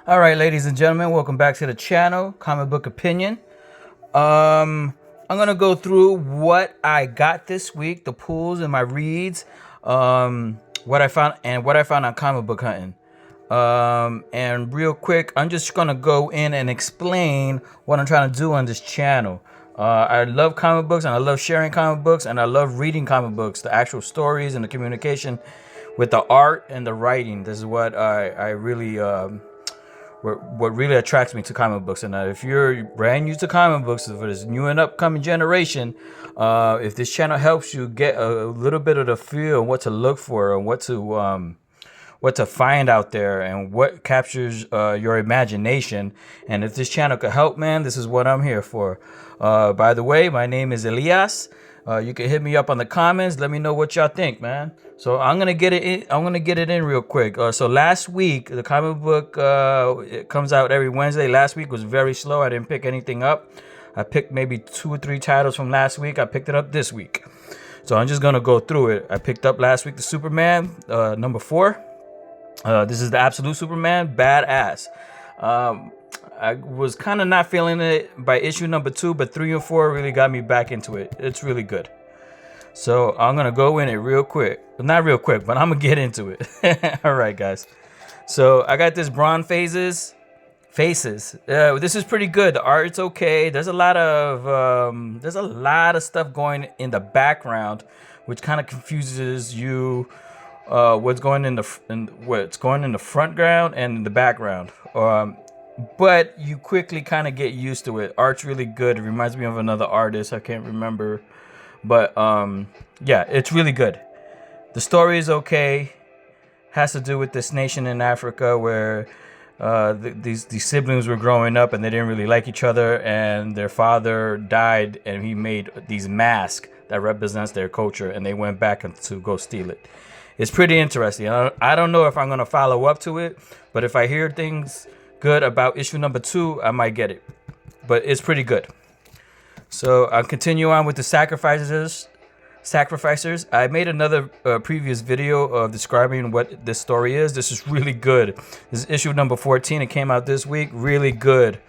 All right, ladies and gentlemen, welcome back to the channel, Comic Book Opinion. I'm gonna go through what I got this week, the pulls and my reads, what I found on Comic Book Hunting. And real quick, I'm just gonna go in and explain what I'm trying to do on this channel. I love comic books and I love sharing comic books and I love reading comic books, the actual stories and the communication with the art and the writing. This is what I really what really attracts me to comic books. And if you're brand new to comic books, for this new and upcoming generation, if this channel helps you get a little bit of the feel and what to look for and what to find out there and what captures your imagination, and if this channel could help, man, this is what I'm here for. By the way, my name is Elias. You can hit me up on the comments. Let me know what y'all think, man. So I'm gonna get it in real quick. So last week, the comic book it comes out every Wednesday. Last week was very slow. I didn't pick anything up. I picked maybe 2 or 3 titles from last week. I picked it up this week. So I'm just gonna go through it. I picked up last week the Superman number 4. This is the Absolute Superman, badass. I was kind of not feeling it by issue number 2, but 3 and 4 really got me back into it. It's really good. So I'm gonna go in it real quick. Not real quick, but I'm gonna get into it. All right, guys. So I got this Bronze Faces. This is pretty good. The art's okay. There's a lot of stuff going in the background, which kind of confuses you. What's going in the front ground and in the background. But you quickly kind of get used to it. Art's really good. It reminds me of another artist. I can't remember. But yeah, it's really good. The story is okay. Has to do with this nation in Africa where these siblings were growing up and they didn't really like each other, and their father died and he made these masks that represents their culture, and they went back to go steal it. It's pretty interesting. I don't know if I'm going to follow up to it, but if I hear things good about issue number 2, I might get it. But it's pretty good. So I'll continue on with the Sacrificers. I made another previous video of describing what this story is. This is really good. This is issue number 14. It came out this week. Really good.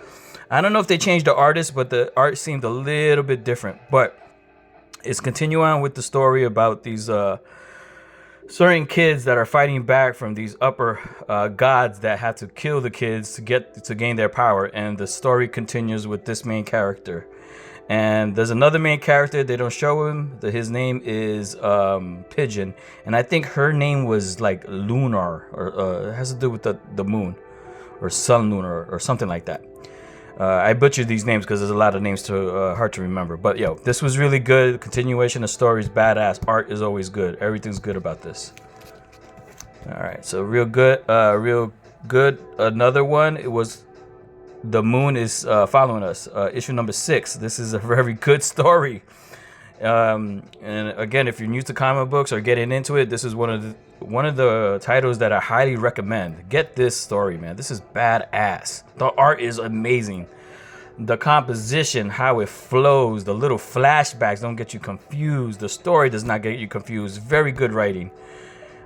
I don't know if they changed the artist, but the art seemed a little bit different. But it's continue on with the story about these certain kids that are fighting back from these upper gods that have to kill the kids to gain their power. And the story continues with this main character. And there's another main character. They don't show him. His name is Pigeon. And I think her name was like Lunar, or it has to do with the moon or Sun Lunar or something like that. I butchered these names because there's a lot of names hard to remember. But yo, this was really good. Continuation of stories, badass. Art is always good. Everything's good about this. All right, so real good. Another one. It was The Moon is Following Us. Issue number 6. This is a very good story. And again, if you're new to comic books or getting into it, this is one of the titles that I highly recommend. Get this story, man. This is badass. The art is amazing. The composition, how it flows, the little flashbacks don't get you confused. The story does not get you confused. Very good writing.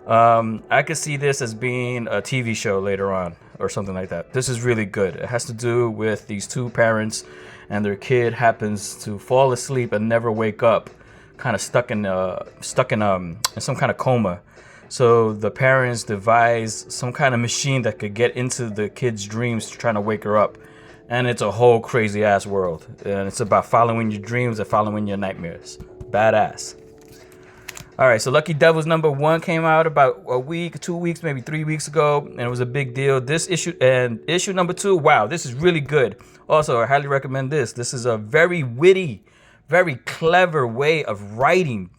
I could see this as being a TV show later on or something like that. This is really good. It has to do with these 2 parents and their kid happens to fall asleep and never wake up, kind of stuck in some kind of coma. So the parents devise some kind of machine that could get into the kid's dreams, trying to wake her up. And it's a whole crazy ass world. And it's about following your dreams and following your nightmares. Badass. All right, so Lucky Devils number 1 came out about a week, 2 weeks, maybe 3 weeks ago, and it was a big deal. This issue and issue number 2, wow, this is really good. Also, I highly recommend this. This is a very witty, very clever way of writing.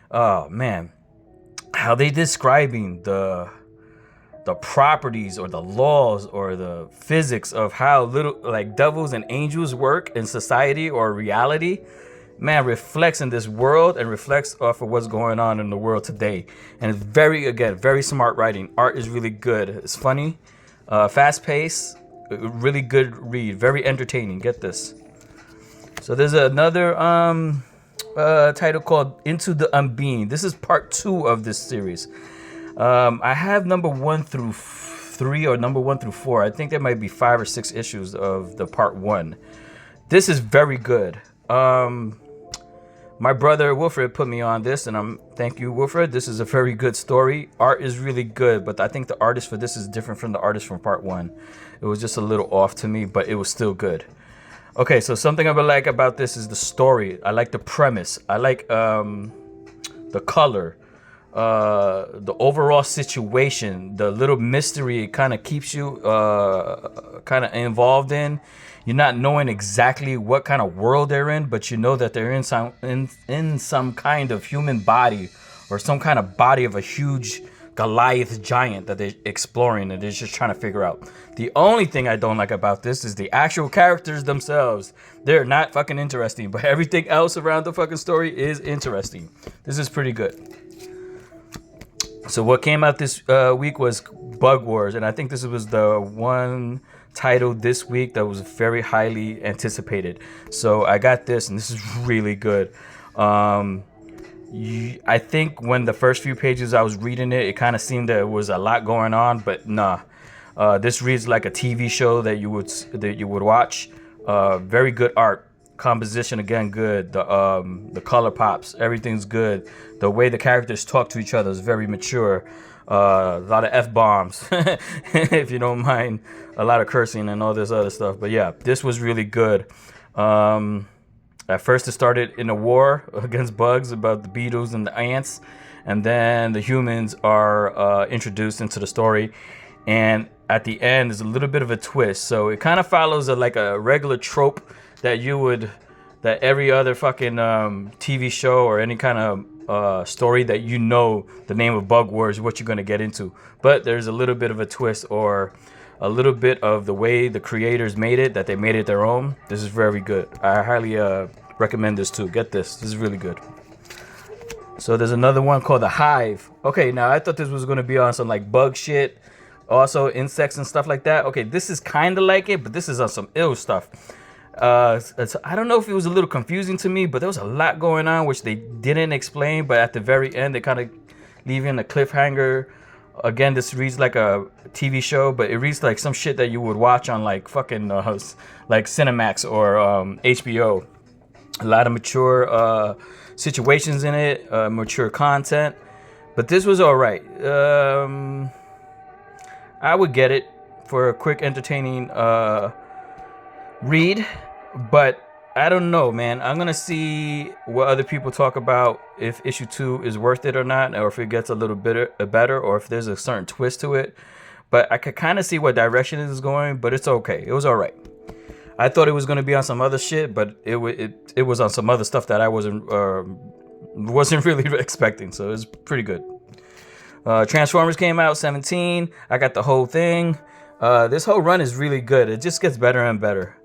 Oh man, how they describing the properties or the laws or the physics of how little like devils and angels work in society or reality. Man, reflects in this world and reflects off of what's going on in the world today. And it's very smart writing. Art is really good. It's funny, fast paced, really good read, very entertaining. Get this. So there's another title called Into the Unbeing. This is part 2 of this series. I have number 1 through 3 or number 1 through 4. I think there might be 5 or 6 issues of the part 1. This is very good. My brother Wilfred put me on this, and thank you, Wilfred. This is a very good story. Art is really good, but I think the artist for this is different from the artist from part 1. It was just a little off to me, but it was still good. Okay, so something I like about this is the story. I like the premise. I like the color, the overall situation, the little mystery it kind of keeps you kind of involved in. You're not knowing exactly what kind of world they're in, but you know that they're in some kind of human body, or some kind of body of a huge Goliath giant that they're exploring, and they're just trying to figure out. The only thing I don't like about this is the actual characters themselves. They're not fucking interesting, but everything else around the fucking story is interesting. This is pretty good. So what came out this week was Bug Wars, and I think this was the one title this week that was very highly anticipated. So I got this, and this is really good. I think when the first few pages I was reading it, it kind of seemed that there was a lot going on, but nah. This reads like a TV show that you would watch. Very good art, composition again good. The color pops, everything's good. The way the characters talk to each other is very mature. A lot of F-bombs, if you don't mind, a lot of cursing and all this other stuff. But yeah, this was really good. At first it started in a war against bugs about the beetles and the ants, and then the humans are introduced into the story, and at the end there's a little bit of a twist. So it kind of follows like a regular trope that every other fucking TV show or any kind of story that you know the name of Bug Wars, what you're going to get into. But there's a little bit of a twist, or a little bit of the way the creators made it, that they made it their own. This is very good. I highly recommend this too. Get this. This is really good. So there's another one called The Hive. Okay, now I thought this was going to be on some like bug shit, also insects and stuff like that. Okay, this is kind of like it, but this is on some ill stuff. I don't know if it was a little confusing to me, but there was a lot going on which they didn't explain, but at the very end they kind of leave in a cliffhanger. Again, this reads like a TV show, but it reads like some shit that you would watch on like fucking like Cinemax or HBO. A lot of mature situations in it, mature content, but this was all right. I would get it for a quick, entertaining read, but I don't know, man. I'm gonna see what other people talk about, if issue 2 is worth it or not, or if it gets a little bit better, or if there's a certain twist to it. But I could kind of see what direction it is going, but it's okay. It was all right. I thought it was gonna be on some other shit, but it was on some other stuff that I wasn't really expecting. So it was pretty good. Transformers came out 17. I got the whole thing. This whole run is really good. It just gets better and better.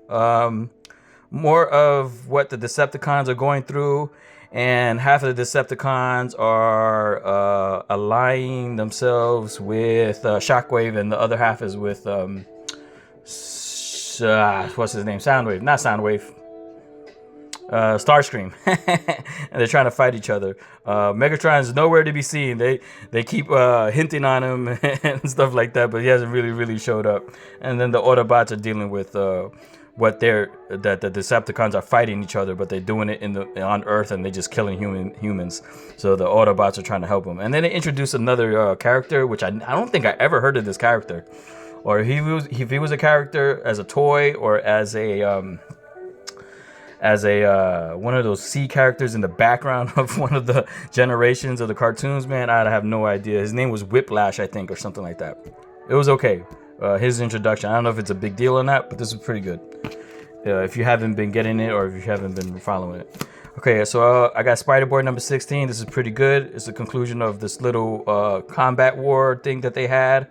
More of what the Decepticons are going through, and half of the Decepticons are allying themselves with Shockwave, and the other half is with what's his name? Soundwave, not Soundwave. Starscream. And they're trying to fight each other. Megatron's nowhere to be seen. They keep hinting on him and stuff like that, but he hasn't really showed up. And then the Autobots are dealing with that the Decepticons are fighting each other, but they're doing it on Earth, and they're just killing humans. So the Autobots are trying to help them. And then they introduce another character, which I don't think I ever heard of this character, or if he was a character as a toy, or as a one of those C characters in the background of one of the generations of the cartoons, man, I have no idea. His name was Whiplash, I think, or something like that. It was okay. His introduction, I don't know if it's a big deal or not, but this is pretty good. If you haven't been getting it, or if you haven't been following it. Okay, so I got Spider-Boy number 16. This is pretty good. It's the conclusion of this little combat war thing that they had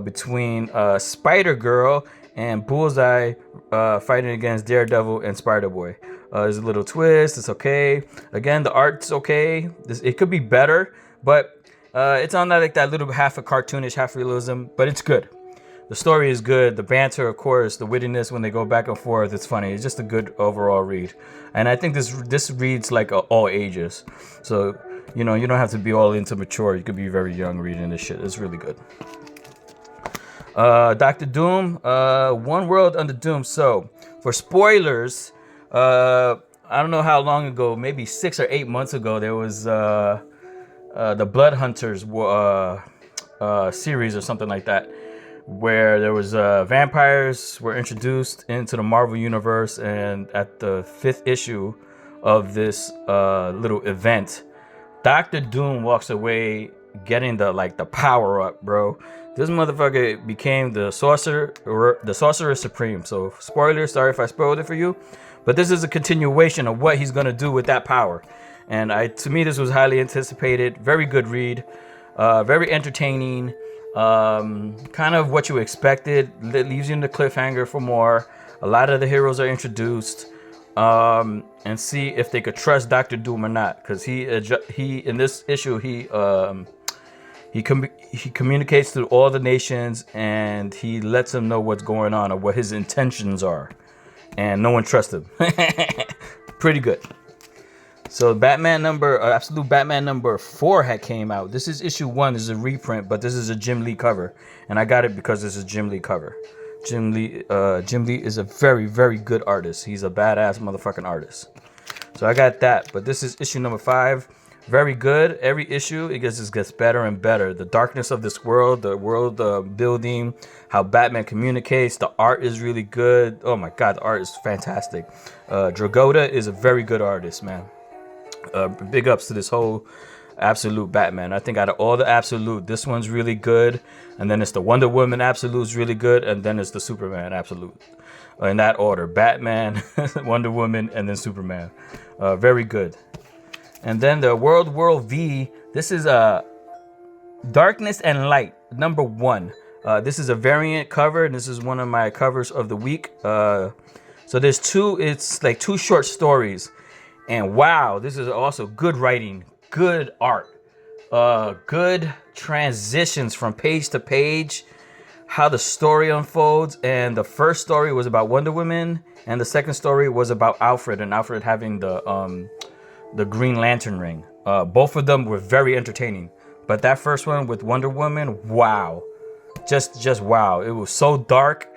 between Spider-Girl and Bullseye fighting against Daredevil and Spider-Boy. There's a little twist. It's okay. Again, the art's okay. It could be better, but it's on that little half a cartoonish, half realism, but it's good. The story is good. The banter, of course, the wittiness when they go back and forth, it's funny. It's just a good overall read. And I think this reads like all ages. So, you don't have to be all into mature. You could be very young reading this shit. It's really good. Doctor Doom, One World Under Doom. So, for spoilers, I don't know how long ago, maybe 6 or 8 months ago, there was the Blood Hunters series or something like that, where there was vampires were introduced into the Marvel universe, and at the 5th issue of this little event, Doctor Doom walks away getting the power up, bro. This motherfucker became the sorcerer supreme. So spoilers, sorry if I spoiled it for you, but this is a continuation of what he's gonna do with that power. And to me, this was highly anticipated. Very good read, very entertaining. Kind of what you expected. It leaves you in the cliffhanger for more. A lot of the heroes are introduced, and see if they could trust Doctor Doom or not. Because he in this issue he communicates to all the nations, and he lets them know what's going on or what his intentions are, and no one trusts him. Pretty good. So Absolute Batman number 4 had came out. This is issue 1. This is a reprint, but this is a Jim Lee cover, and I got it because this is Jim Lee cover. Jim Lee is a very, very good artist. He's a badass motherfucking artist. So I got that, but this is issue number 5. Very good. Every issue, it just gets better and better. The darkness of this world, the world building, how Batman communicates. The art is really good. Oh my God, the art is fantastic. Dragotta is a very good artist, man. Big ups to this whole Absolute Batman. I think out of all the Absolute, this one's really good. And then it's the Wonder Woman Absolute's really good. And then it's the Superman Absolute. In that order. Batman, Wonder Woman, and then Superman. Very good. And then the World V. This is Darkness and Light, number 1. This is a variant cover, and this is one of my covers of the week. So there's it's like 2 short stories. And wow, this is also good writing, good art, good transitions from page to page, how the story unfolds. And the first story was about Wonder Woman, and the second story was about Alfred, and Alfred having the Green Lantern ring. Both of them were very entertaining, but that first one with Wonder Woman, wow, just wow. It was so dark,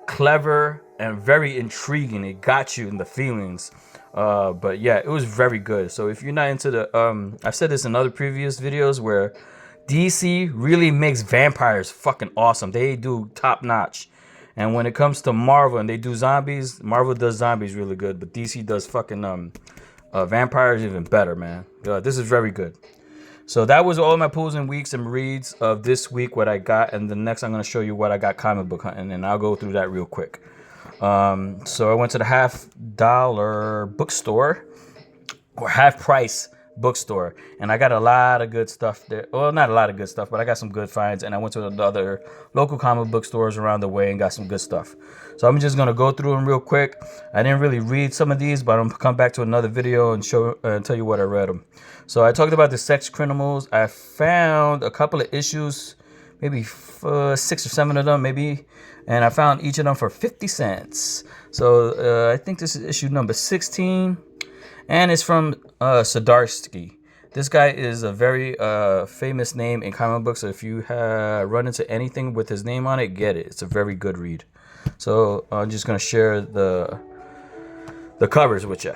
clever, and very intriguing. It got you in the feelings. But yeah, it was very good. So if you're not into I've said this in other previous videos, where DC really makes vampires fucking awesome. They do top notch. And when it comes to Marvel and they do zombies, Marvel does zombies really good, but DC does fucking vampires even better, man. This is very good. So that was all my pulls and weeks and reads of this week, what I got. And the next I'm going to show you what I got comic book hunting, and I'll go through that real quick. So I went to the $50 bookstore, or half price bookstore, and I got a lot of good stuff there. Well, not a lot of good stuff, but I got some good finds. And I went to the other local comic book stores around the way and got some good stuff. So I'm just gonna go through them real quick. I didn't really read some of these, but I'm gonna come back to another video and show and tell you what I read them. So I talked about the Sex Criminals. I found a couple of issues, maybe 6 or 7 of them, maybe, and I found each of them for 50 cents. So I think this is issue number 16. And it's from Zdarsky. This guy is a very famous name in comic books. So if you run into anything with his name on it, get it. It's a very good read. So I'm just going to share the covers with you.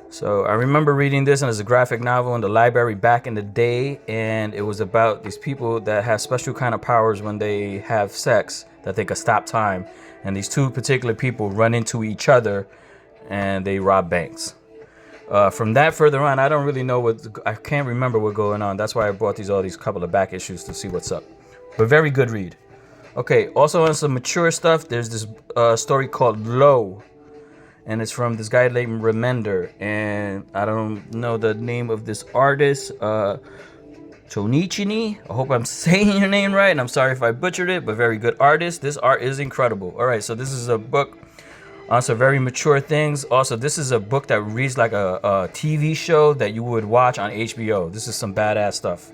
So I remember reading this as a graphic novel in the library back in the day. And it was about these people that have special kind of powers when they have sex, that they could stop time. And these 2 particular people run into each other and they rob banks. From that further on, I don't really know I can't remember what's going on. That's why I bought all these couple of back issues to see what's up. But very good read. Okay, also on some mature stuff, there's this story called Low. And it's from this guy named Remender. And I don't know the name of this artist. Chonichini. I hope I'm saying your name right. And I'm sorry if I butchered it, but very good artist. This art is incredible. All right, so this is a book on some very mature things. Also, this is a book that reads like a TV show that you would watch on HBO. This is some badass stuff.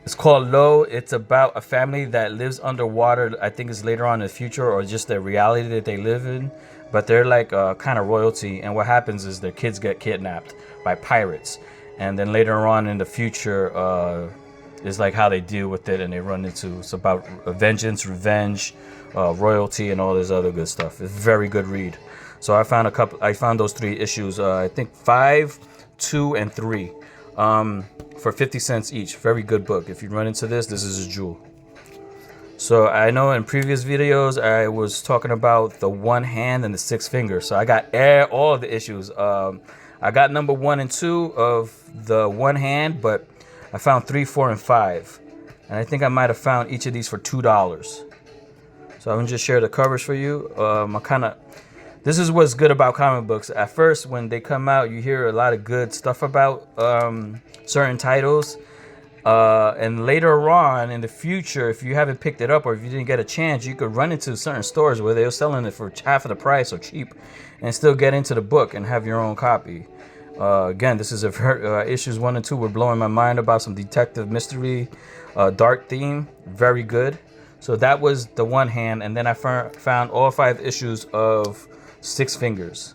It's called Low. It's about a family that lives underwater. I think it's later on in the future, or just the reality that they live in. But they're like kind of royalty. And what happens is their kids get kidnapped by pirates. and then later on in the future is like how they deal with it, and they run into, it's about vengeance, revenge, royalty, and all this other good stuff. It's a very good read. So I found those 3 issues, I think 5, 2, and 3, for 50 cents each. Very good book. If you run into this is a jewel. So I know in previous videos I was talking about the one hand and the 6 fingers. So I got all of the issues. I got number 1 and 2 of the one hand, but I found 3, 4, and 5. And I think I might have found each of these for $2. So I'm gonna just share the covers for you. This is what's good about comic books. At first, when they come out, you hear a lot of good stuff about certain titles. And later on in the future, if you haven't picked it up or if you didn't get a chance, you could run into certain stores where they're selling it for half of the price or cheap and still get into the book and have your own copy. Again, this is issues 1 and 2 were blowing my mind about some detective mystery, dark theme. Very good. So that was the one hand. And then I found all 5 issues of 6 fingers.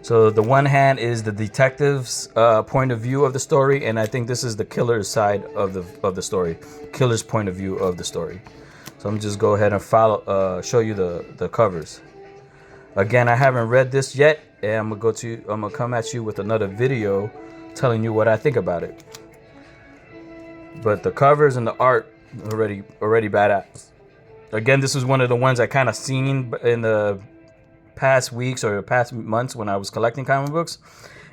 So the one hand is the detective's point of view of the story, and I think this is the killer's side of the story, killer's point of view of the story. So I'm just go ahead and show you the covers. Again, I haven't read this yet, and I'm gonna come at you with another video telling you what I think about it. But the covers and the art already badass. Again, this is one of the ones I kind of seen in the past weeks or past months when I was collecting comic books,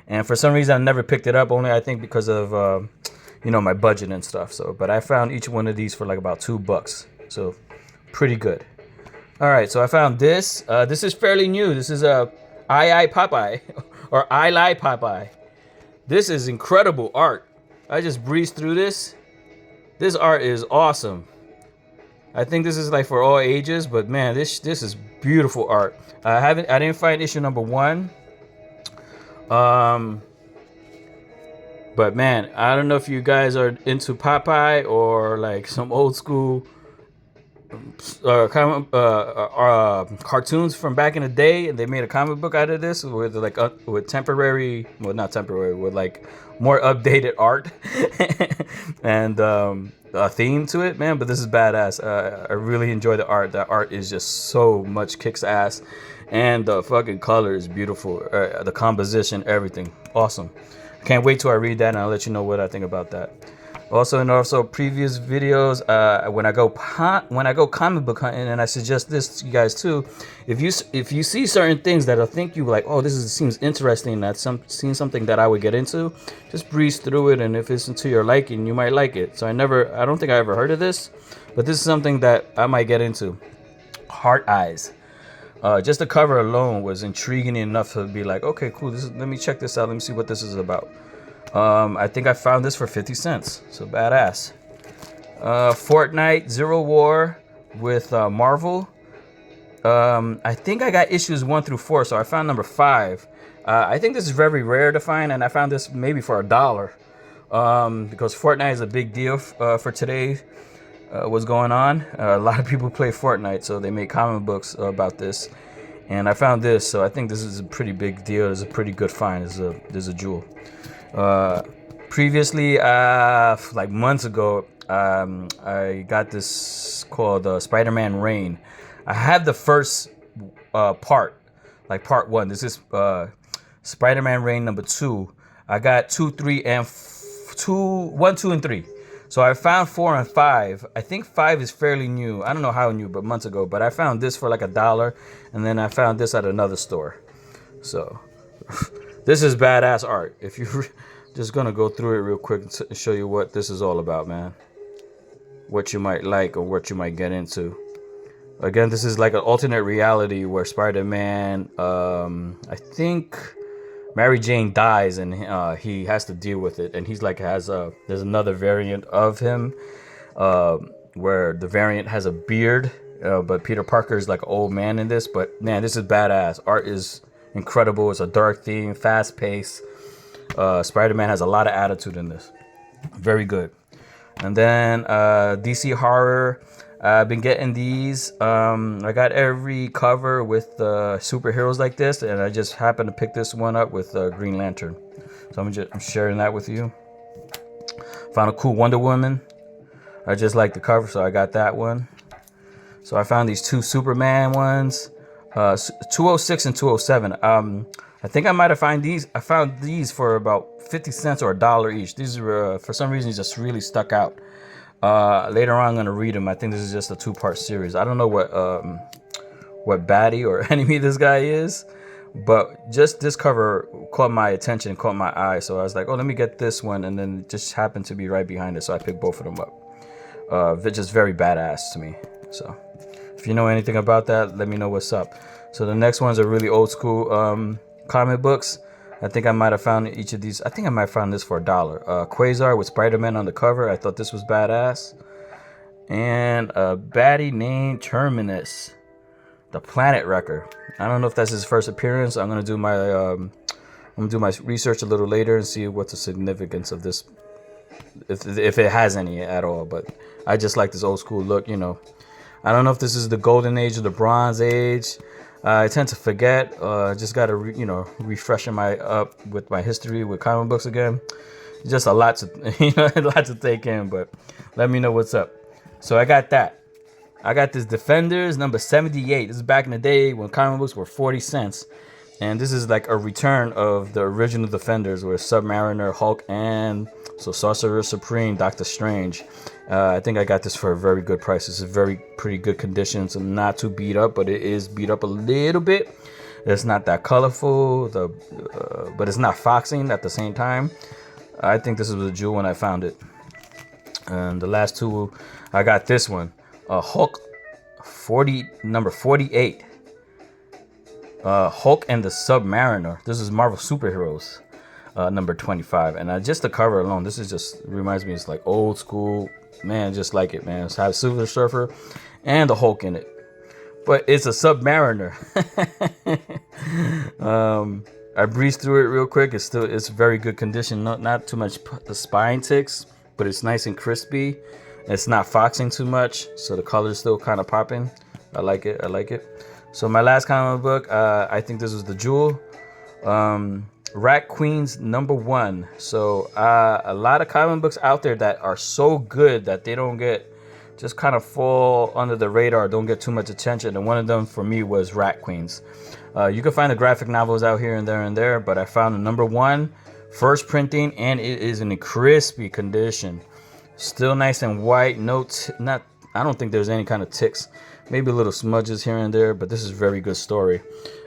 and for some reason I never picked it up, only I think because of my budget and stuff. So but I found each one of these for like about $2, so pretty good. All right, so I found this. This is fairly new. This is I Popeye or I Lie Popeye. This is incredible art. I just breezed through this. This art is awesome. I think this is like for all ages, but man, this is beautiful art. I didn't find issue number 1. But man, I don't know if you guys are into Popeye or like some old school cartoons from back in the day, and they made a comic book out of this with like with temporary, well not temporary, with like more updated art and a theme to it, man. But this is badass. I really enjoy the art. The art is just so much kicks ass, and the fucking color is beautiful. The composition, everything, awesome. Can't wait till I read that, and I'll let you know what I think about that. Also previous videos, when I go comic book hunting, and I suggest this to you guys too. If you see certain things that I think you like, oh, seems interesting, that's seen something that I would get into, just breeze through it, and if it's into your liking, you might like it. So I don't think I ever heard of this, but this is something that I might get into. Heart Eyes. Just the cover alone was intriguing enough to be like, okay, cool. Let me check this out. Let me see what this is about. I think I found this for 50 cents. So badass. Fortnite Zero War with Marvel. I think I got issues 1 through 4, so I found number 5. I think this is very rare to find, and I found this maybe for $1. Because Fortnite is a big deal for today. What's going on? A lot of people play Fortnite, so they make comic books about this. And I found this, so I think this is a pretty big deal. It's a pretty good find. There's a jewel. Previously, like months ago, I got this called Spider-Man Reign. I have the first part, like part 1. This is Spider-Man Reign number 2. I got 2, 3, and 1, 2, and 3. So I found 4 and 5. I think 5 is fairly new. I don't know how new, but months ago. But I found this for like $1, and then I found this at another store. So this is badass art. If you're just gonna go through it real quick and show you what this is all about, man. What you might like or what you might get into. Again, this is like an alternate reality where Spider-Man, I think Mary Jane dies, and he has to deal with it, and he's like there's another variant of him where the variant has a beard, but Peter Parker is like an old man in this. But man, this is badass. Art is incredible. It's a dark theme, fast pace. Spider-Man has a lot of attitude in this. Very good. And then DC Horror. I've been getting these. I got every cover with superheroes like this, and I just happened to pick this one up with Green Lantern. So I'm sharing that with you. Found a cool Wonder Woman. I just like the cover, so I got that one. So I found these two Superman ones, 206 and 207. I think I might have found these. I found these for about 50 cents or $1 each. These are for some reason just really stuck out. Later on, I'm gonna read them. I think this is just a 2-part series. I don't know what baddie or enemy this guy is, but just this cover caught my attention, caught my eye. So I was like, oh, let me get this one, and then it just happened to be right behind it. So I picked both of them up. It's just very badass to me. So if you know anything about that, let me know what's up. So the next ones are really old school comic books. I think I might have found each of these. I think I might have found this for $1. Quasar with Spider-Man on the cover. I thought this was badass. And a baddie named Terminus, the Planet Wrecker. I don't know if that's his first appearance. I'm gonna do my research a little later and see what the significance of this, if it has any at all. But I just like this old school look, you know. I don't know if this is the golden age or the bronze age. I tend to forget. Just got to refreshing my up with my history with comic books again. Just a lot to a lot to take in. But let me know what's up. So I got that. I got this Defenders number 78. This is back in the day when comic books were 40 cents. And this is like a return of the original Defenders with Submariner, Hulk, and so Sorcerer Supreme, Doctor Strange. I think I got this for a very good price. It's a pretty good condition. It's not too beat up, but it is beat up a little bit. It's not that colorful, but it's not foxing at the same time. I think this was a jewel when I found it. And the last two, I got this one. Hulk number 48. Hulk and the Submariner. This is Marvel Superheroes, number 25. And just the cover alone, this is just reminds me. It's like old school, man. Just like it, man. It's have Silver Surfer and the Hulk in it, but it's a Submariner. I breezed through it real quick. It's very good condition. Not too much the spine ticks, but it's nice and crispy. It's not foxing too much, so the color's still kind of popping. I like it. So my last comic book, I think this was the jewel. Rat Queens number 1. So a lot of comic books out there that are so good that they don't get, just kind of fall under the radar, don't get too much attention. And one of them for me was Rat Queens. You can find the graphic novels out here and there, but I found the number 1, first printing, and it is in a crispy condition. Still nice and white. I don't think there's any kind of ticks. Maybe little smudges here and there, but this is a very good story.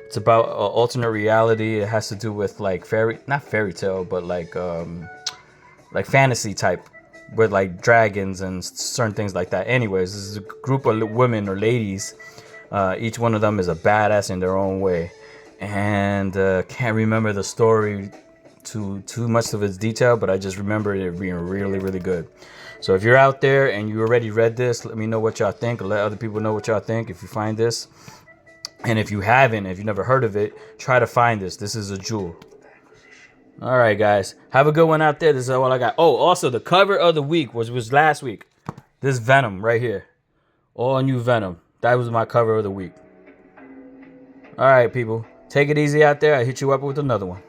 It's about alternate reality. It has to do with like not fairy tale, but like fantasy type, with like dragons and certain things like that. Anyways, this is a group of women or ladies. Each one of them is a badass in their own way, and can't remember the story too much of its detail, but I just remember it being really, really good. So if you're out there and you already read this, let me know what y'all think, or let other people know what y'all think if you find this. And if you haven't, if you never heard of it, try to find this. This is a jewel. All right, guys. Have a good one out there. This is all I got. Oh, also, the cover of the week was last week. This Venom right here. All new Venom. That was my cover of the week. All right, people. Take it easy out there. I'll hit you up with another one.